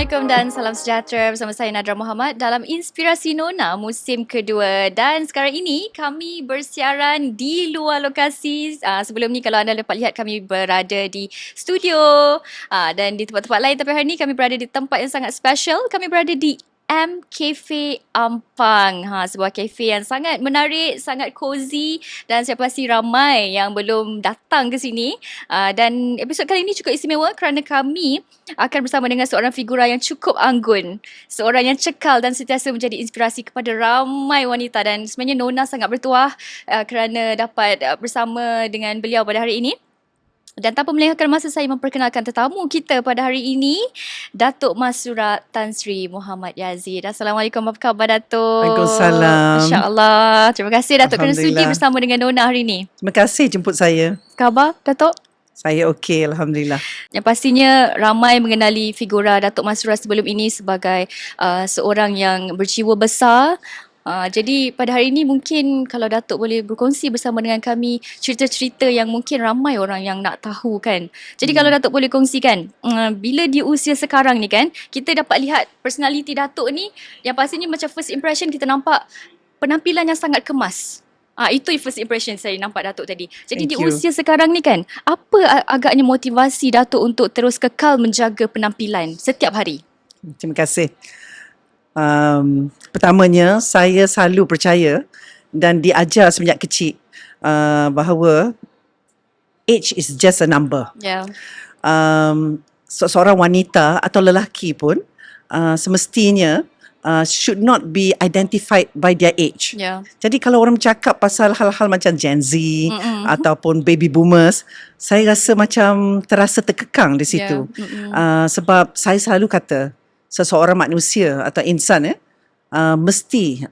Assalamualaikum dan salam sejahtera bersama saya Nadra Muhammad dalam Inspirasi Nona musim kedua. Dan sekarang ini kami bersiaran di luar lokasi. Sebelum ni kalau anda dapat lihat kami berada di studio dan di tempat-tempat lain. Tapi hari ini kami berada di tempat yang sangat special. Kami berada di M Cafe Ampang. Sebuah kafe yang sangat menarik, sangat cozy dan saya pasti ramai yang belum datang ke sini. Dan episod kali ini cukup istimewa kerana kami akan bersama dengan seorang figura yang cukup anggun. Seorang yang cekal dan sentiasa menjadi inspirasi kepada ramai wanita. Dan sebenarnya Nona sangat bertuah kerana dapat bersama dengan beliau pada hari ini. Dan tanpa melengahkan masa, saya memperkenalkan tetamu kita pada hari ini, Datuk Masura Tan Sri Muhammad Yazid. Assalamualaikum, apa khabar Datuk? Waalaikumsalam. Masya-Allah. Terima kasih Datuk kerana sudi bersama dengan Nona hari ini. Terima kasih jemput saya. Khabar Datuk? Saya okey, Alhamdulillah. Yang pastinya ramai mengenali figura Datuk Masura sebelum ini sebagai seorang yang berjiwa besar. Jadi pada hari ini mungkin kalau Datuk boleh berkongsi bersama dengan kami cerita-cerita yang mungkin ramai orang yang nak tahu kan. Jadi kalau Datuk boleh kongsikan, bila di usia sekarang ni kan, kita dapat lihat personality Datuk ni yang pastinya macam first impression kita nampak penampilan yang sangat kemas. Itu first impression saya nampak Datuk tadi. Jadi di usia sekarang ni kan, apa agaknya motivasi Datuk untuk terus kekal menjaga penampilan setiap hari? Terima kasih. Pertamanya, saya selalu percaya dan diajar semenjak kecil bahawa age is just a number. Yeah. Seorang wanita atau lelaki pun semestinya should not be identified by their age. Yeah. Jadi kalau orang bercakap pasal hal-hal macam Gen Z ataupun baby boomers, saya rasa macam terasa terkekang di situ. Sebab saya selalu kata seseorang manusia atau insan mesti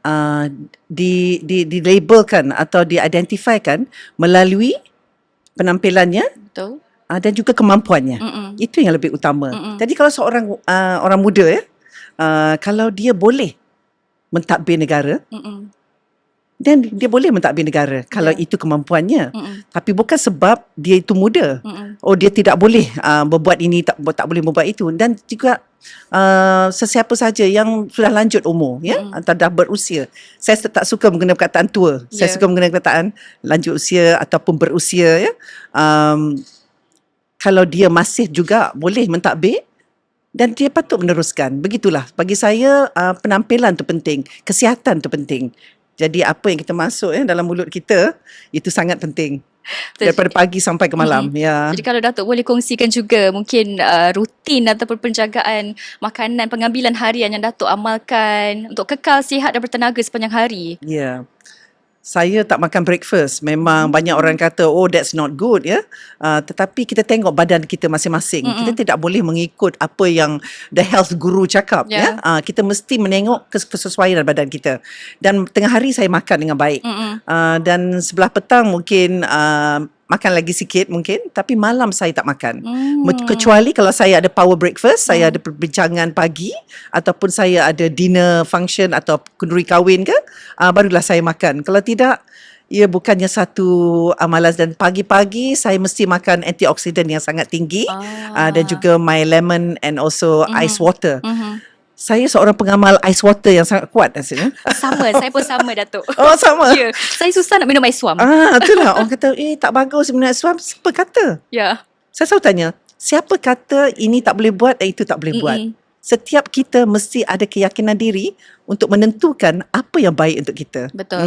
dilabelkan atau diidentifikan melalui penampilannya. Betul. Dan juga kemampuannya. Itu yang lebih utama. Jadi kalau seorang orang muda kalau dia boleh mentadbir negara, dan dia boleh mentadbir negara kalau itu kemampuannya. Tapi bukan sebab dia itu muda. Dia tidak boleh berbuat ini, tak boleh berbuat itu. Dan juga sesiapa saja yang sudah lanjut umur, atau dah berusia. Saya tak suka menggunakan perkataan tua. Saya suka menggunakan perkataan lanjut usia ataupun berusia. Kalau dia masih juga boleh mentadbir, dan dia patut meneruskan. Begitulah. Bagi saya, penampilan tu penting. Kesihatan tu penting. Jadi apa yang kita masuk dalam mulut kita, itu sangat penting. Daripada pagi sampai ke malam. Jadi kalau Datuk boleh kongsikan juga mungkin rutin ataupun penjagaan makanan, pengambilan harian yang Datuk amalkan untuk kekal sihat dan bertenaga sepanjang hari. Ya. Saya tak makan breakfast. Memang banyak orang kata, that's not good. Tetapi kita tengok badan kita masing-masing. Kita tidak boleh mengikut apa yang the health guru cakap. Kita mesti menengok kesesuaian badan kita. Dan tengah hari saya makan dengan baik. Dan sebelah petang mungkin makan lagi sikit mungkin, tapi malam saya tak makan. Kecuali kalau saya ada power breakfast, saya ada perbincangan pagi, ataupun saya ada dinner function atau kenduri kahwin ke, barulah saya makan. Kalau tidak, ia bukannya satu malas. Dan pagi-pagi saya mesti makan antioksidan yang sangat tinggi, dan juga my lemon and also ice water. Saya seorang pengamal ice water yang sangat kuat rasanya. Sama, saya pun sama Datuk. Sama? Ya, saya susah nak minum air suam. Itulah orang kata, tak bagus minum air suam. Siapa kata? Ya. Saya selalu tanya, siapa kata ini tak boleh buat dan itu tak boleh buat? Setiap kita mesti ada keyakinan diri untuk menentukan apa yang baik untuk kita. Betul.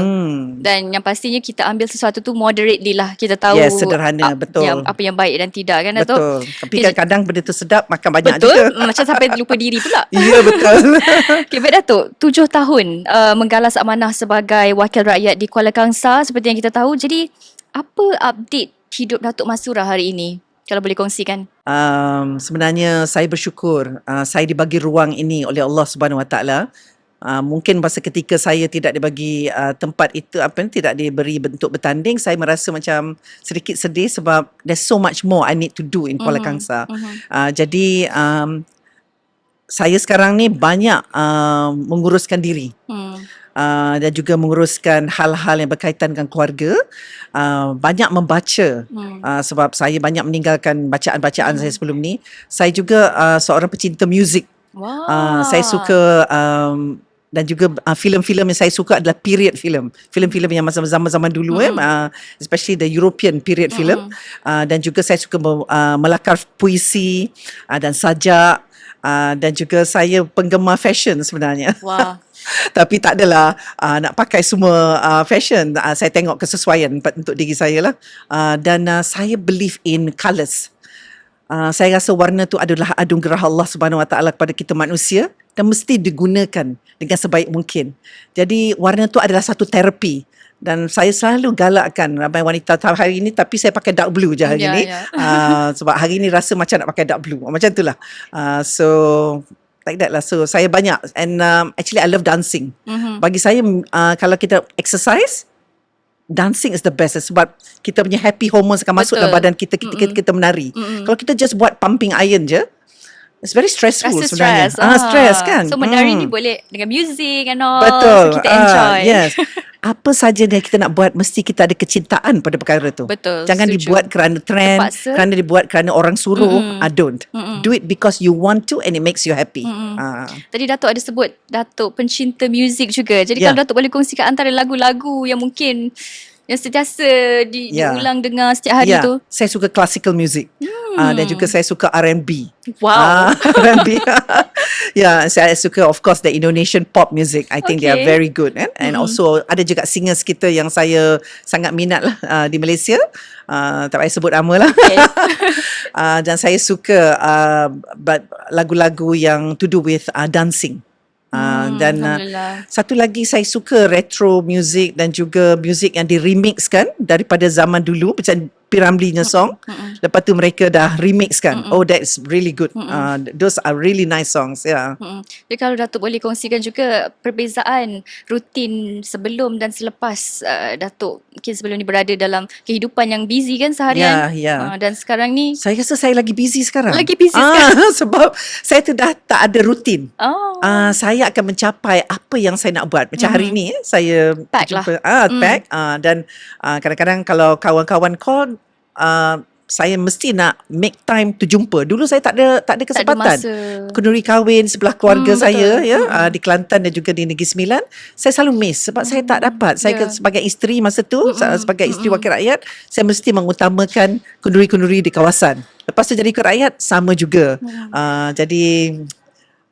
Dan yang pastinya kita ambil sesuatu tu moderately lah. Kita tahu sederhana, betul. Apa yang baik dan tidak kan Datuk? Betul. Tapi kadang-kadang benda tu sedap, makan banyak juga. Betul. Macam sampai lupa diri pula. Ya, betul. Okay, baik Datuk. 7 tahun menggalas amanah sebagai wakil rakyat di Kuala Kangsar seperti yang kita tahu. Jadi, apa update hidup Datuk Masura hari ini? Kalau boleh kongsikan. Sebenarnya saya bersyukur saya dibagi ruang ini oleh Allah Subhanahu Wa Taala. Mungkin masa ketika saya tidak dibagi tempat itu, tidak diberi bentuk bertanding, saya merasa macam sedikit sedih sebab there's so much more I need to do in Kuala Kangsar. Jadi saya sekarang ni banyak menguruskan diri. Dan juga menguruskan hal-hal yang berkaitan dengan keluarga. Banyak membaca sebab saya banyak meninggalkan bacaan-bacaan saya sebelum ni. Saya juga seorang pecinta muzik. Saya suka dan juga filem-filem yang saya suka adalah period film. Filem-filem yang masa zaman-zaman dulu especially the European period film. Dan juga saya suka melakar puisi dan sajak. Dan juga saya penggemar fashion sebenarnya. Wah. Tapi tak adalah nak pakai semua fashion. Saya tengok kesesuaian untuk diri saya lah. Dan saya believe in colours. Saya rasa warna tu adalah anugerah Allah Subhanahu Wa Taala kepada kita manusia dan mesti digunakan dengan sebaik mungkin. Jadi warna tu adalah satu terapi. Dan saya selalu galakkan ramai wanita hari ini, tapi saya pakai dark blue je hari ni. Sebab hari ni rasa macam nak pakai dark blue. Macam tu lah. So like that lah. So saya banyak. And actually I love dancing. Bagi saya kalau kita exercise, dancing is the best sebab kita punya happy hormones akan masuk dalam badan kita ketika kita menari. Kalau kita just buat pumping iron je, it's very stressful Rasa sebenarnya. stress. Stress kan. So menari ni boleh dengan music and all. Betul. So kita enjoy. Yes. Apa saja yang kita nak buat, mesti kita ada kecintaan pada perkara tu. Betul. Jangan setuju. dibuat kerana trend, Terpaksa. kerana dibuat kerana orang suruh. Don't. Do it because you want to and it makes you happy. Tadi Datuk ada sebut Datuk pencinta muzik juga. Jadi Ya. kalau Datuk boleh kongsikan antara lagu-lagu yang mungkin yang sentiasa diulang dengar setiap hari tu. Saya suka classical music. Dan juga saya suka R&B. Wow. R&B. Saya suka of course the Indonesian pop music. I think they are very good. And also ada juga singers kita yang saya sangat minat lah di Malaysia. Tak payah sebut nama lah. Okay. Dan saya suka lagu-lagu yang to do with dancing. Dan satu lagi saya suka retro music dan juga music yang di-remixkan daripada zaman dulu macam P.Ramlee-nya song. Lepas tu mereka dah remixkan. Oh, that's really good. Those are really nice songs. Jadi kalau Datuk boleh kongsikan juga perbezaan rutin sebelum dan selepas Datuk mungkin sebelum ni berada dalam kehidupan yang busy kan seharian. Dan sekarang ni saya rasa saya lagi busy sekarang. sekarang. Sebab saya tu dah tak ada rutin. Saya akan mencapai apa yang saya nak buat. Macam hari ni saya Pack jumpa pack dan kadang-kadang kalau kawan-kawan call saya mesti nak make time to jumpa. Dulu saya tak ada kesempatan. Kenduri kahwin sebelah keluarga saya di Kelantan dan juga di Negeri Sembilan. Saya selalu miss sebab saya tak dapat. Saya sebagai isteri masa tu, sebagai isteri wakil rakyat, saya mesti mengutamakan kenduri-kenduri di kawasan. Lepas tu jadi wakil rakyat sama juga. Jadi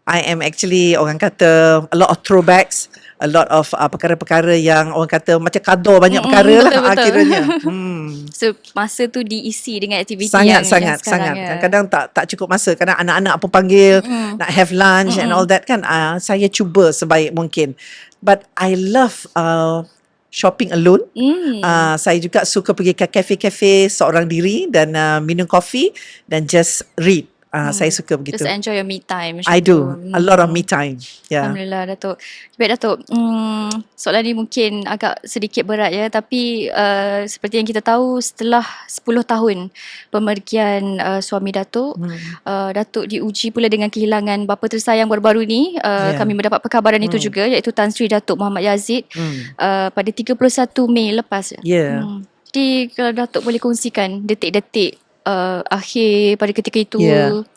I am actually orang kata a lot of throwbacks, a lot of perkara-perkara yang orang kata macam kadar banyak perkara lah akhirnya. So masa tu diisi dengan aktiviti sangat. ya. Kadang-kadang tak cukup masa. Kadang anak-anak pun panggil nak have lunch and all that kan. Saya cuba sebaik mungkin. But I love shopping alone. Saya juga suka pergi ke kafe-kafe seorang diri dan minum kopi dan just read. Saya suka begitu. Just enjoy your me time. I do. A lot of me time. Alhamdulillah Datuk. Baik Datuk, soalan ni mungkin agak sedikit berat ya, tapi seperti yang kita tahu setelah 10 tahun pemergian suami Datuk, Datuk diuji pula dengan kehilangan bapa tersayang baru-baru ni. Kami mendapat perkabaran itu juga, iaitu Tan Sri Datuk Muhammad Yazid pada 31 Mei lepas. Jadi kalau Datuk boleh kongsikan detik-detik akhir pada ketika itu.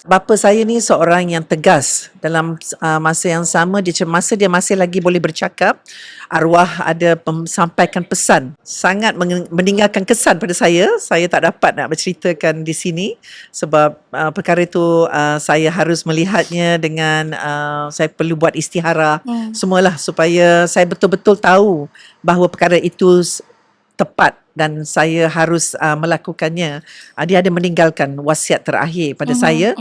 Bapa saya ni seorang yang tegas. Dalam masa yang sama, masa dia masih lagi boleh bercakap, arwah ada sampaikan pesan. Sangat meninggalkan kesan pada saya. Saya tak dapat nak berceritakan di sini sebab perkara itu saya harus melihatnya dengan saya perlu buat istihara semualah supaya saya betul-betul tahu bahawa perkara itu tepat dan saya harus melakukannya. Dia ada meninggalkan wasiat terakhir pada saya.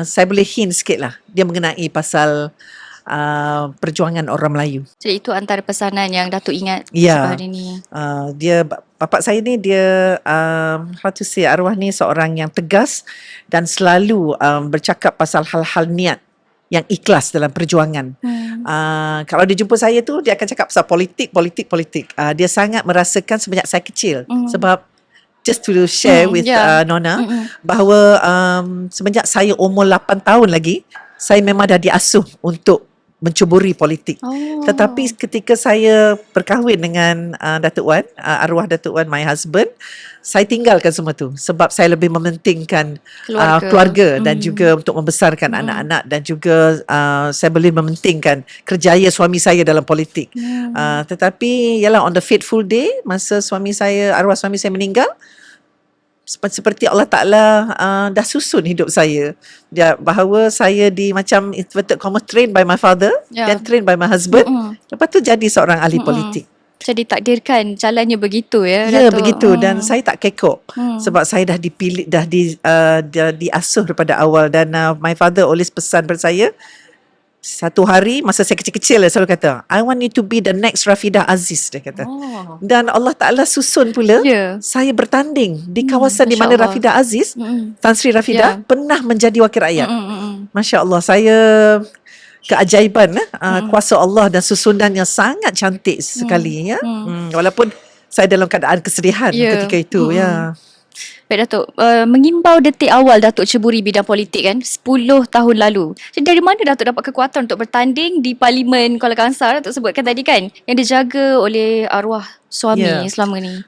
Saya boleh hint sikit lah. Dia mengenai pasal perjuangan orang Melayu. Jadi itu antara pesanan yang Datuk ingat sampai hari ni. Bapak saya ni dia how to say, arwah ni seorang yang tegas dan selalu bercakap pasal hal-hal niat yang ikhlas dalam perjuangan. Kalau dia jumpa saya tu, dia akan cakap pasal politik. Dia sangat merasakan semenjak saya kecil. Sebab just to share with Nona, bahawa semenjak saya umur 8 tahun lagi, saya memang dah diasuh untuk mencuburi politik. Oh. Tetapi ketika saya berkahwin dengan Datuk Wan, arwah Datuk Wan, my husband, saya tinggalkan semua tu sebab saya lebih mementingkan keluarga dan juga untuk membesarkan anak-anak, dan juga saya boleh mementingkan kerjaya suami saya dalam politik. Tetapi ialah on the fateful day, masa arwah suami saya meninggal, seperti Allah Ta'ala dah susun hidup saya. Bahawa saya macam inverted comma, trained by my father, dan trained by my husband. Lepas tu jadi seorang ahli politik. Jadi takdirkan jalannya begitu ya, Ya, Datuk. begitu. Dan saya tak kekok sebab saya dah dipilih, dah diasuh daripada awal. Dan my father always pesan pada saya, satu hari masa saya kecil-kecil, dia selalu kata, I want you to be the next Rafidah Aziz, dia kata. Dan Allah Ta'ala susun pula saya bertanding di kawasan di mana Masya Allah. Rafidah Aziz, Tan Sri Rafidah, pernah menjadi wakil rakyat. Masya Allah, saya keajaiban kuasa Allah dan susunan yang sangat cantik sekali ya. Walaupun saya dalam keadaan kesedihan ketika itu ya. Baik Datuk, mengimbau detik awal Datuk ceburi bidang politik kan 10 tahun lalu. Jadi dari mana Datuk dapat kekuatan untuk bertanding di Parlimen Kuala Kangsar, Datuk sebutkan tadi kan, yang dijaga oleh arwah suami selama ni?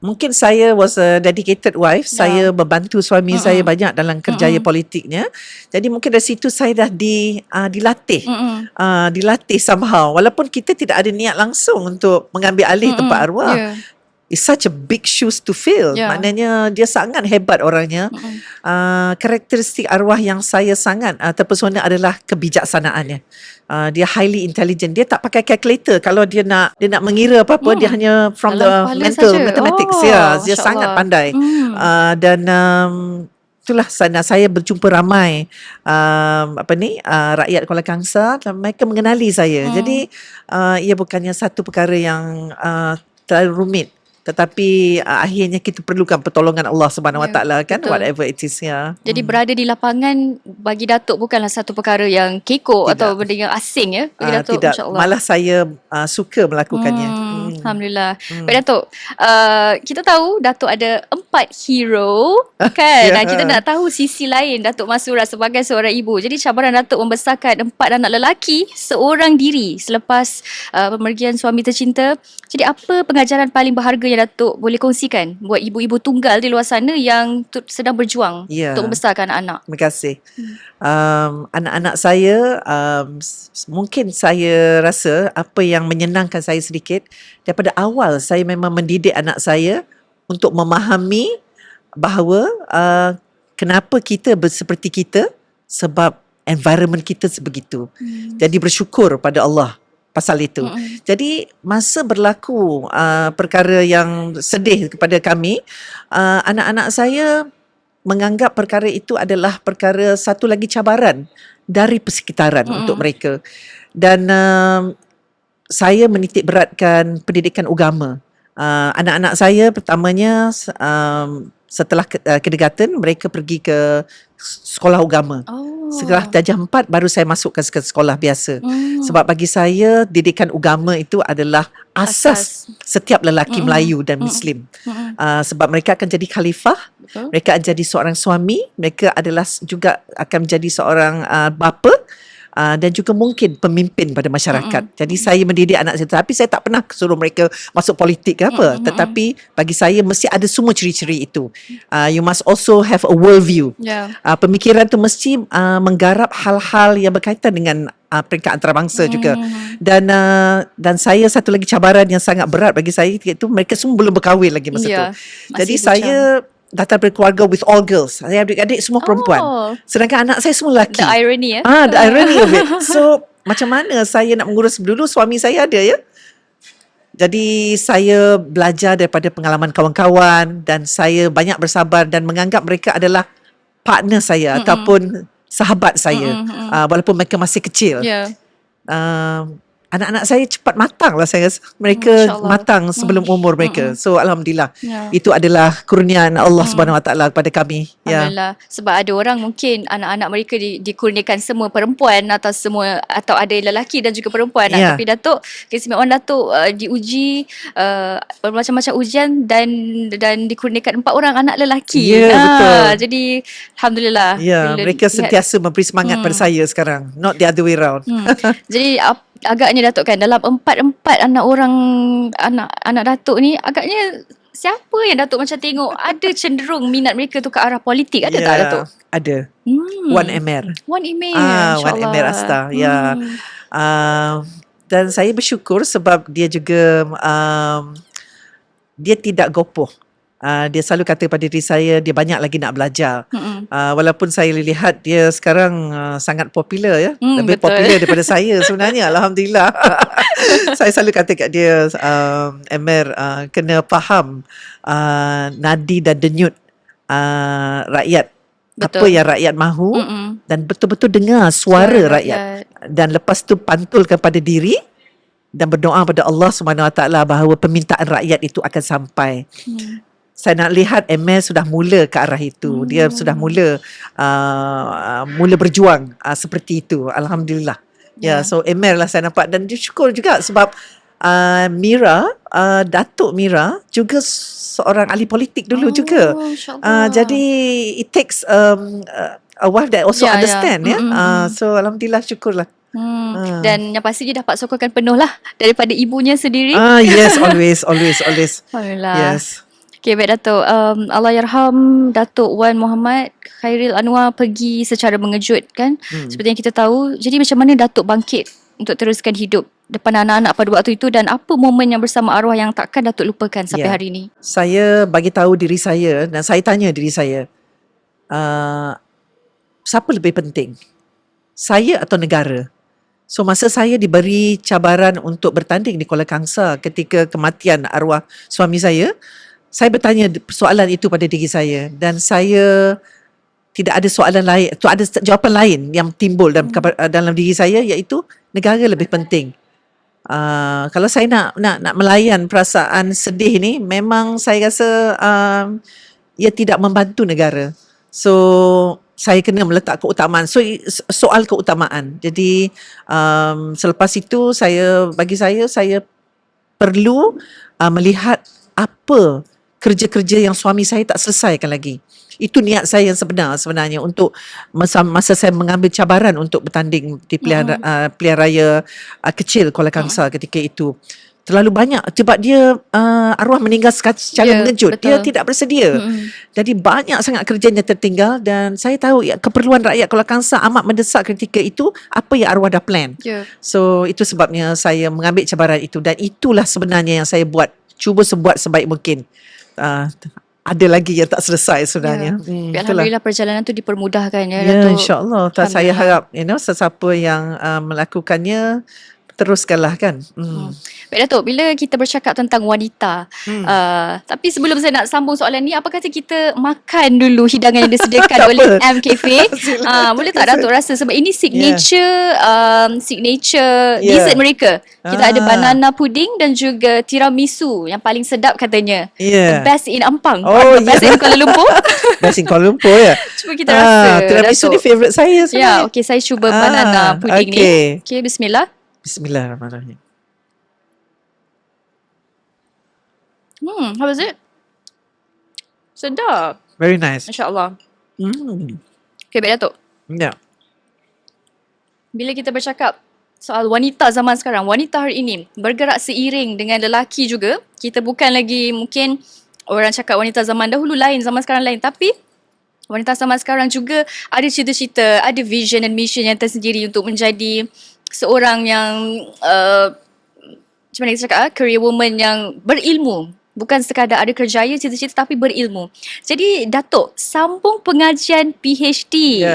Mungkin saya was a dedicated wife. Saya membantu suami saya banyak dalam kerjaya politiknya. Jadi mungkin dari situ saya dah dilatih. Dilatih somehow. Walaupun kita tidak ada niat langsung untuk mengambil alih tempat arwah. It's such a big shoes to fill. Maknanya dia sangat hebat orangnya. Karakteristik arwah yang saya sangat terpesona adalah kebijaksanaannya. Dia highly intelligent. Dia tak pakai calculator kalau dia nak mengira apa-apa. Dia hanya from dalam the mental saja. mathematics. Dia sangat pandai. Dan itulah saya berjumpa ramai rakyat Kuala Kangsar, dan mereka mengenali saya. Jadi ia bukannya satu perkara yang terlalu rumit. Tetapi akhirnya kita perlukan pertolongan Allah Subhanahu Wa Taala kan, betul. Whatever it is ya. Jadi berada di lapangan bagi Datuk bukanlah satu perkara yang kekok atau benda yang asing ya bagi Datuk. Tidak, malah saya suka melakukannya. Alhamdulillah. Baik Datuk, kita tahu Datuk ada 4 hero kan. Dan kita nak tahu sisi lain Datuk Masura sebagai seorang ibu. Jadi cabaran Datuk membesarkan 4 anak lelaki seorang diri selepas pemergian suami tercinta. Jadi apa pengajaran paling berharga yang Datuk boleh kongsikan buat ibu-ibu tunggal di luar sana yang sedang berjuang untuk membesarkan anak? Terima kasih. Anak-anak saya, mungkin saya rasa apa yang menyenangkan saya sedikit, daripada awal saya memang mendidik anak saya untuk memahami bahawa kenapa kita seperti kita, sebab environment kita sebegitu. Jadi bersyukur pada Allah pasal itu. Jadi masa berlaku perkara yang sedih kepada kami, anak-anak saya menganggap perkara itu adalah perkara satu lagi cabaran dari persekitaran untuk mereka. Dan saya menitik beratkan pendidikan agama. Anak-anak saya pertamanya setelah kindergarten mereka pergi ke sekolah agama. Setelah darjah 4 baru saya masukkan ke sekolah biasa. Sebab bagi saya didikan agama itu adalah asas setiap lelaki Melayu dan Muslim. Sebab mereka akan jadi khalifah, mereka akan jadi seorang suami, mereka adalah juga akan menjadi seorang bapa, dan juga mungkin pemimpin pada masyarakat. Jadi saya mendidik anak saya, tapi saya tak pernah suruh mereka masuk politik ke apa. Tetapi bagi saya mesti ada semua ciri-ciri itu. You must also have a world view. Pemikiran tu mesti menggarap hal-hal yang berkaitan dengan peringkat antarabangsa juga. Dan saya satu lagi cabaran yang sangat berat bagi saya itu, mereka semua belum berkahwin lagi masa tu. Jadi saya datang dari keluarga with all girls. Saya adik-adik semua perempuan. Sedangkan anak saya semua lelaki. The irony ya. The irony of it. So macam mana saya nak mengurus? Dulu suami saya ada ya. Jadi saya belajar daripada pengalaman kawan-kawan, dan saya banyak bersabar dan menganggap mereka adalah partner saya ataupun sahabat saya, walaupun mereka masih kecil. anak-anak saya cepat matang lah saya rasa. Mereka Masya-Allah. matang sebelum umur mereka. So alhamdulillah. Ya. Itu adalah kurniaan Allah Subhanahu Wa Taala kepada kami. Ya. Alhamdulillah. Sebab ada orang mungkin anak-anak mereka dikurniakan semua perempuan atau ada lelaki dan juga perempuan. Ya. Tapi Datuk, keistimewaan Datuk diuji bermacam-macam ujian dan dikurniakan 4 orang anak lelaki. Ya, betul. Jadi alhamdulillah. Ya, bila mereka lihat- sentiasa memberi semangat pada saya sekarang. Not the other way round. Jadi agaknya Datuk kan dalam empat anak Datuk ni agaknya siapa yang Datuk macam tengok ada cenderung minat mereka tu ke arah politik, ada tak Datuk? Ada. Wan Emir. Wan Emir. Wan Emir Asta. Ya. Dan saya bersyukur sebab dia juga dia tidak gopoh. Dia selalu kata pada diri saya dia banyak lagi nak belajar. Walaupun saya lihat dia sekarang sangat popular ya. Lebih betul. popular daripada saya sebenarnya. Alhamdulillah. Saya selalu kata kat dia Emir kena faham nadi dan denyut rakyat. Betul. Apa yang rakyat mahu dan betul-betul dengar suara rakyat. Dan lepas tu pantulkan pada diri dan berdoa pada Allah Subhanahu Wa Taala bahawa permintaan rakyat itu akan sampai. Saya nak lihat Emir sudah mula ke arah itu. Dia sudah mula berjuang seperti itu. Alhamdulillah. Ya, so Emir lah saya nampak dan syukur juga sebab Mira, Datuk Mira juga seorang ahli politik dulu juga. Jadi it takes a wife that also understand ya. So alhamdulillah syukurlah. Dan yang pasti dia dapat sokongan penuh lah daripada ibunya sendiri. Yes, always. Alhamdulillah. Yes. Okay, baik Datuk. Allahyarham Datuk Wan Muhammad Khairil Anwar pergi secara mengejut kan. Seperti yang kita tahu. Jadi macam mana Datuk bangkit untuk teruskan hidup depan anak-anak pada waktu itu dan apa momen yang bersama arwah yang takkan Datuk lupakan sampai hari ini? Saya bagi tahu diri saya dan saya tanya diri saya, siapa lebih penting? Saya atau negara? So masa saya diberi cabaran untuk bertanding di Kuala Kangsar ketika kematian arwah suami saya bertanya soalan itu pada diri saya dan saya tidak ada soalan lain, tu ada jawapan lain yang timbul dalam diri saya iaitu negara lebih penting. Kalau saya nak melayan perasaan sedih ni, memang saya rasa ia tidak membantu negara. So saya kena meletak keutamaan. So soal keutamaan. Jadi selepas itu bagi saya perlu melihat apa kerja-kerja yang suami saya tak selesaikan lagi. Itu niat saya yang sebenarnya untuk masa saya mengambil cabaran untuk bertanding di pilihan raya kecil Kuala Kangsar ketika itu. Terlalu banyak sebab dia arwah meninggal secara mengejut. Betul. Dia tidak bersedia. Jadi banyak sangat kerjanya tertinggal dan saya tahu keperluan rakyat Kuala Kangsar amat mendesak ketika itu apa yang arwah dah plan. So itu sebabnya saya mengambil cabaran itu dan itulah sebenarnya yang saya cuba buat sebaik mungkin. Ada lagi yang tak selesai sebenarnya. Alhamdulillah perjalanan tu dipermudahkan ya Ya, Datuk. insya-Allah. Saya harap sesiapa yang melakukannya teruskanlah kan. Baik Datuk, bila kita bercakap tentang wanita, tapi sebelum saya nak sambung soalan ni, apa kata kita makan dulu hidangan yang disediakan oleh M Cafe? Boleh tak Datuk rasa sebab ini signature dessert mereka. Kita ada banana pudding dan juga tiramisu yang paling sedap katanya. The best in Ampang. Best in Kuala Lumpur. Best in Kuala Lumpur ya. Cuba kita rasa. Tiramisu ni favourite saya sebenarnya. Ya, okey saya cuba banana pudding ni. Okey, bismillah. Bismillahirrahmanirrahim. How was it? Sedap. Very nice. Masya-Allah. Okay, baik Datuk. Ya. Bila kita bercakap soal wanita zaman sekarang, wanita hari ini bergerak seiring dengan lelaki juga. Kita bukan lagi mungkin orang cakap wanita zaman dahulu lain, zaman sekarang lain. Tapi wanita zaman sekarang juga ada cita-cita, ada vision dan mission yang tersendiri untuk menjadi seorang yang macam mana kita cakap, career woman yang berilmu. Bukan sekadar ada kerjaya, cita-cita tapi berilmu. Jadi Datuk sambung pengajian PhD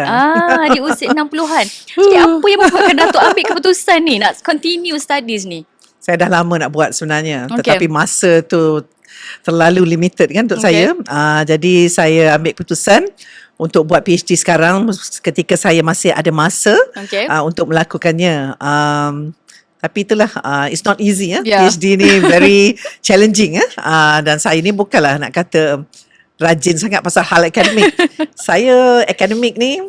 di usia 60-an. Jadi apa yang membuatkan Datuk ambil keputusan ni nak continue studies ni? Saya dah lama nak buat sebenarnya, tetapi masa tu terlalu limited kan untuk saya. Jadi saya ambil keputusan untuk buat PhD sekarang ketika saya masih ada masa untuk melakukannya. Tapi itulah, it's not easy ya. Yeah. PhD ni very challenging ya. Dan saya ni bukanlah nak kata rajin sangat pasal hal akademik. Saya akademik ni,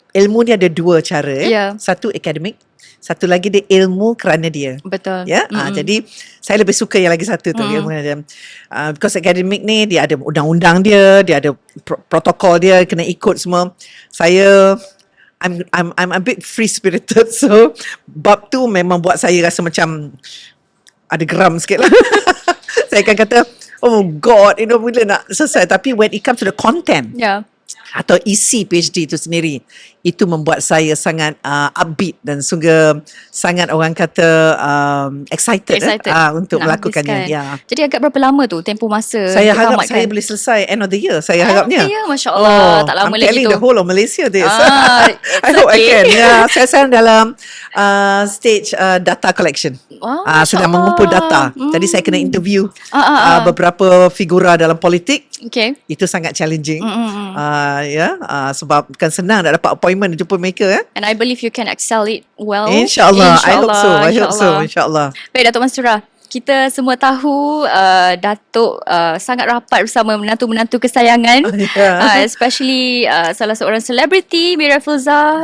ilmu dia ada dua cara. Yeah. Satu akademik, satu lagi dia ilmu kerana dia. Betul. Ya, jadi saya lebih suka yang lagi satu tu, ilmu dia. Because akademik ni dia ada undang-undang dia ada protokol dia kena ikut semua. Saya I'm a bit free spirited, so bab tu memang buat saya rasa macam ada geram sikit lah. Saya akan kata, oh God, bila nak selesai. Tapi when it comes to the content, Yeah. atau isi PhD itu sendiri, itu membuat saya sangat upbeat dan sungguh sangat orang kata excited untuk nak melakukannya. habiskan. Ya. Jadi agak berapa lama tu tempoh masa? Saya untuk harap tamatkan? saya boleh selesai end of the year. Saya harapnya. Ya, Masya Allah. Tak lama I'm lagi telling tu. the whole of Malaysia this. It's I hope I okay. can. Yeah, saya sekarang dalam stage data collection. Wow, Masya Sedang Allah. mengumpul data. Jadi saya kena interview beberapa figura dalam politik. Okay. Itu sangat challenging. Sebab bukan senang nak dapat appointment jumpa mereka. And I believe you can excel it well. InsyaAllah. I hope so. InsyaAllah. Baik, Datuk Mastura. Kita semua tahu Datuk sangat rapat bersama menantu-menantu kesayangan. Especially salah seorang selebriti, Mira Filzah,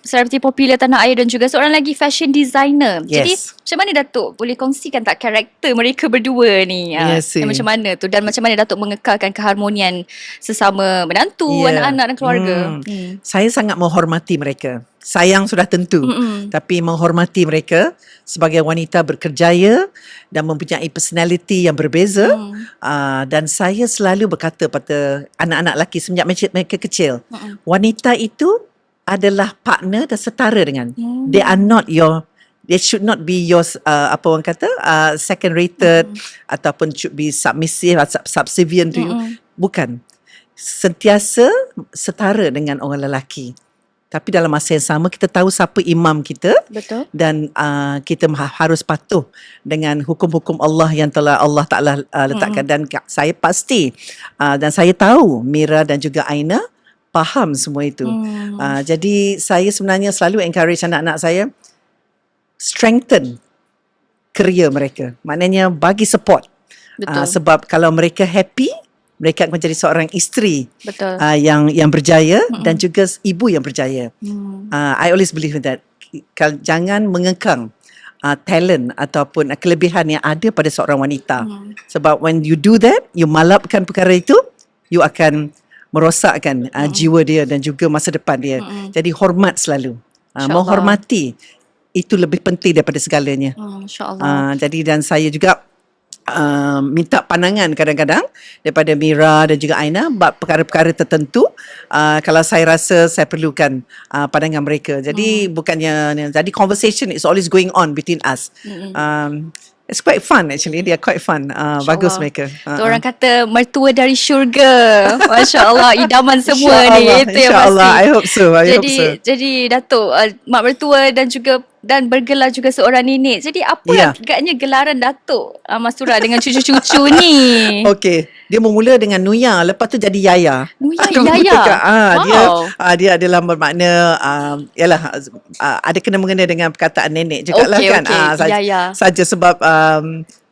selebriti popular tanah air dan juga seorang lagi fashion designer. Yes. Jadi macam mana Datuk boleh kongsikan tak karakter mereka berdua ni? Yes, dan macam mana tu? Dan macam mana Datuk mengekalkan keharmonian sesama menantu, anak-anak dan keluarga? Saya sangat menghormati mereka. Sayang sudah tentu, tapi menghormati mereka sebagai wanita berkerjaya dan mempunyai personality yang berbeza. Dan saya selalu berkata pada anak-anak lelaki semenjak mereka kecil, wanita itu adalah partner dan setara dengan. They should not be your second rated ataupun should be submissive atau subservient to you. Bukan. Sentiasa setara dengan orang lelaki. Tapi dalam masa yang sama kita tahu siapa imam kita. Betul. Dan kita harus patuh dengan hukum-hukum Allah yang telah Allah Ta'ala letakkan. Dan saya pasti dan saya tahu Mira dan juga Aina faham semua itu. Jadi saya sebenarnya selalu encourage anak-anak saya strengthen career mereka. Maknanya bagi support. Sebab kalau mereka happy, mereka akan menjadi seorang isteri yang berjaya dan juga ibu yang berjaya. I always believe in that. Jangan mengekang talent ataupun kelebihan yang ada pada seorang wanita. Sebab when you do that, you malapkan perkara itu, you akan merosakkan jiwa dia dan juga masa depan dia. Jadi hormat selalu. Menghormati itu lebih penting daripada segalanya. InsyaAllah. Jadi dan saya juga minta pandangan kadang-kadang daripada Mira dan juga Aina bab perkara-perkara tertentu. Kalau saya rasa saya perlukan pandangan mereka. Jadi jadi conversation is always going on between us. It's quite fun actually. They are quite fun. Bagus mereka. Tu orang kata mertua dari syurga. Masya Allah, idaman semua ni. Itu yang InsyaAllah. pasti. I hope so. Jadi Datuk, mak mertua dan bergelar juga seorang nenek. Jadi apa agaknya gelaran Datuk Mastura dengan cucu-cucu ni? Okay. Dia bermula dengan Nuya, lepas tu jadi Yaya. Nuya, Yaya. Dia adalah bermakna ada kena-mengena dengan perkataan nenek jugalah kan. Yaya. Saja sebab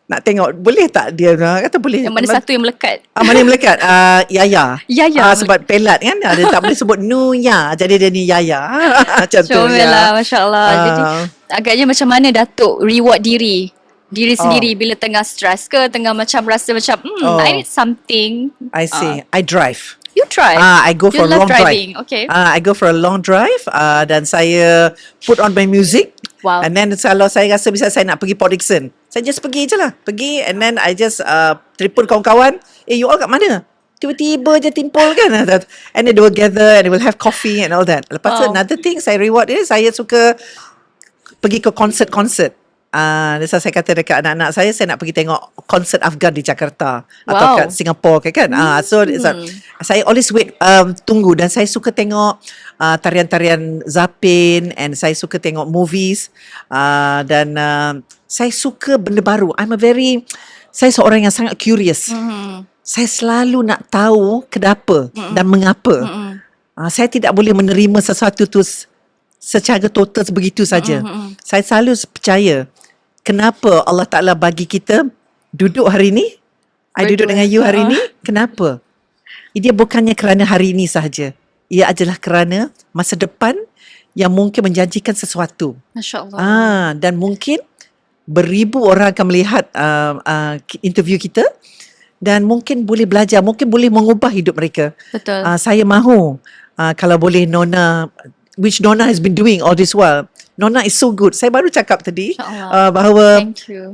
nak tengok boleh tak dia kata boleh. Yang mana satu yang melekat? Mana yang melekat? Yaya. Sebab pelat kan. Dia tak boleh sebut Nuya. Jadi dia ni Yaya. Macam tu. Comelah, Masya Allah. Jadi agaknya macam mana Datuk reward diri sendiri bila tengah stress ke, tengah macam rasa macam I need something. I see. I drive. You drive? I go for a long driving. drive. Okay. I go for a long drive dan saya put on my music. Wow. And then kalau saya rasa misalnya saya nak pergi Port Dickson, saya just pergi je lah. Pergi and then I just telefon kawan-kawan, you all kat mana? Tiba-tiba je timpul kan. And then they will gather and they will have coffee and all that. Lepas tu another thing saya reward dia, saya suka pergi ke konsert-konsert. Saya kata dekat anak-anak saya nak pergi tengok konsert Afghan di Jakarta atau kat Singapore kan. So saya always tunggu dan saya suka tengok tarian-tarian Zapin and saya suka tengok movies dan saya suka benda baru. Saya seorang yang sangat curious. Saya selalu nak tahu kenapa dan mengapa. Saya tidak boleh menerima sesuatu tu secara total begitu saja. Saya selalu percaya kenapa Allah Ta'ala bagi kita duduk hari ni, I duduk dengan you hari ni, kenapa? Dia bukannya kerana hari ini sahaja. Ia adalah kerana masa depan yang mungkin menjanjikan sesuatu. Masya Allah. Dan mungkin beribu orang akan melihat interview kita dan mungkin boleh belajar, mungkin boleh mengubah hidup mereka. Betul. Saya mahu kalau boleh Nona, which Nona has been doing all this while. Nona is so good. Saya baru cakap tadi bahawa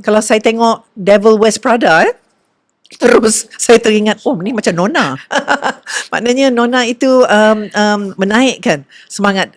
kalau saya tengok Devil Wears Prada, terus saya teringat, oh ni macam Nona. Maknanya Nona itu menaikkan semangat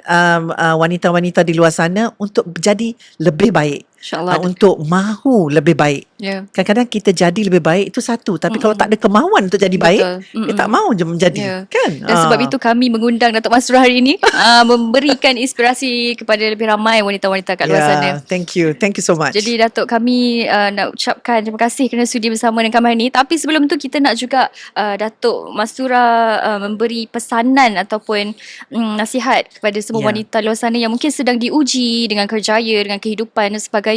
wanita-wanita di luar sana untuk jadi lebih baik. InsyaAllah. Untuk mahu lebih baik. Kadang-kadang kita jadi lebih baik itu satu, tapi kalau tak ada kemauan untuk jadi baik, kita tak mahu je menjadi. Kan? Dan sebab itu kami mengundang Datuk Masrurah hari ini memberikan inspirasi kepada lebih ramai wanita-wanita kat luar sana. Thank you so much. Jadi Datuk, kami nak ucapkan terima kasih kerana sudi bersama dengan kami hari ini. Tapi sebelum tu kita nak juga Datuk Masrurah memberi pesanan ataupun nasihat kepada semua wanita luar sana yang mungkin sedang diuji dengan kerjaya, dengan kehidupan dan sebagainya,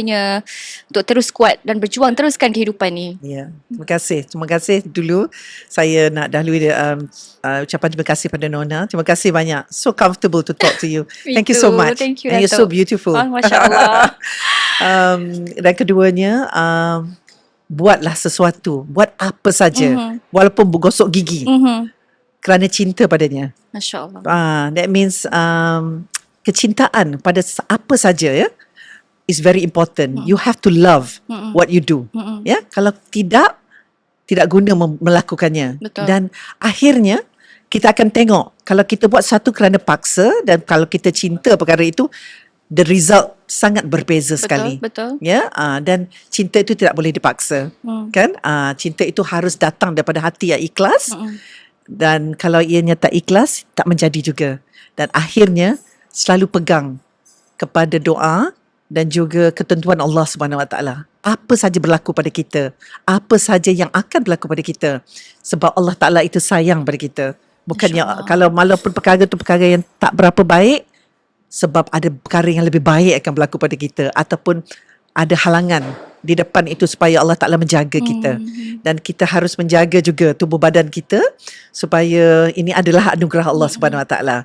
untuk terus kuat dan berjuang teruskan kehidupan ni. Terima kasih dulu. Saya nak dahului ucapan terima kasih pada Nona. Terima kasih banyak. So comfortable to talk to you. Thank you so much. Thank you, and you're so beautiful. Masya Allah. Dan keduanya, buatlah sesuatu, buat apa saja, walaupun bergosok gigi, kerana cinta padanya. Masya Allah. That means kecintaan pada apa saja, ya, is very important. You have to love what you do. Ya, kalau tidak guna melakukannya. Betul. Dan akhirnya kita akan tengok kalau kita buat satu kerana paksa dan kalau kita cinta perkara itu, the result sangat berbeza sekali. Betul. Ya, dan cinta itu tidak boleh dipaksa. Kan? Cinta itu harus datang daripada hati yang ikhlas. Dan kalau ianya tak ikhlas, tak menjadi juga. Dan akhirnya selalu pegang kepada doa dan juga ketentuan Allah Subhanahu Wa Taala. Apa saja berlaku pada kita, apa saja yang akan berlaku pada kita, sebab Allah Taala itu sayang pada kita. Bukannya kalau walaupun perkara itu perkara yang tak berapa baik, sebab ada perkara yang lebih baik akan berlaku pada kita, ataupun ada halangan di depan itu supaya Allah Taala menjaga kita. Dan kita harus menjaga juga tubuh badan kita supaya ini adalah anugerah Allah Subhanahu Wa Taala.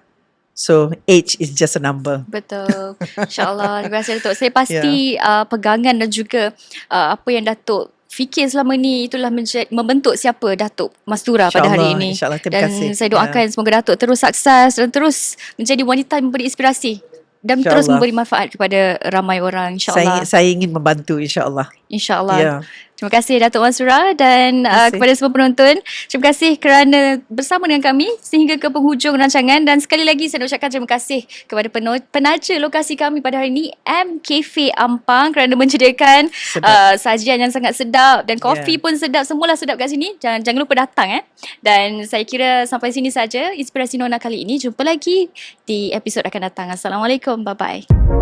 So age is just a number. Betul. InsyaAllah. Terima kasih Datuk. Saya pasti pegangan dan juga apa yang Datuk fikir selama ni itulah membentuk siapa Datuk Masrurah pada hari ini. InsyaAllah. Terima kasih. Dan saya doakan semoga Datuk terus sukses dan terus menjadi wanita yang memberi inspirasi dan terus memberi manfaat kepada ramai orang, insyaAllah. Saya ingin membantu, insyaAllah. InsyaAllah. Terima kasih Datuk Masrurah dan kepada semua penonton. Terima kasih kerana bersama dengan kami sehingga ke penghujung rancangan. Dan sekali lagi saya nak ucapkan terima kasih kepada penaja lokasi kami pada hari ini, M Cafe Ampang, kerana menyediakan sajian yang sangat sedap dan kopi pun sedap. Semualah sedap kat sini. Jangan lupa datang. Dan saya kira sampai sini saja Inspirasi Nona kali ini. Jumpa lagi di episod akan datang. Assalamualaikum. Bye-bye.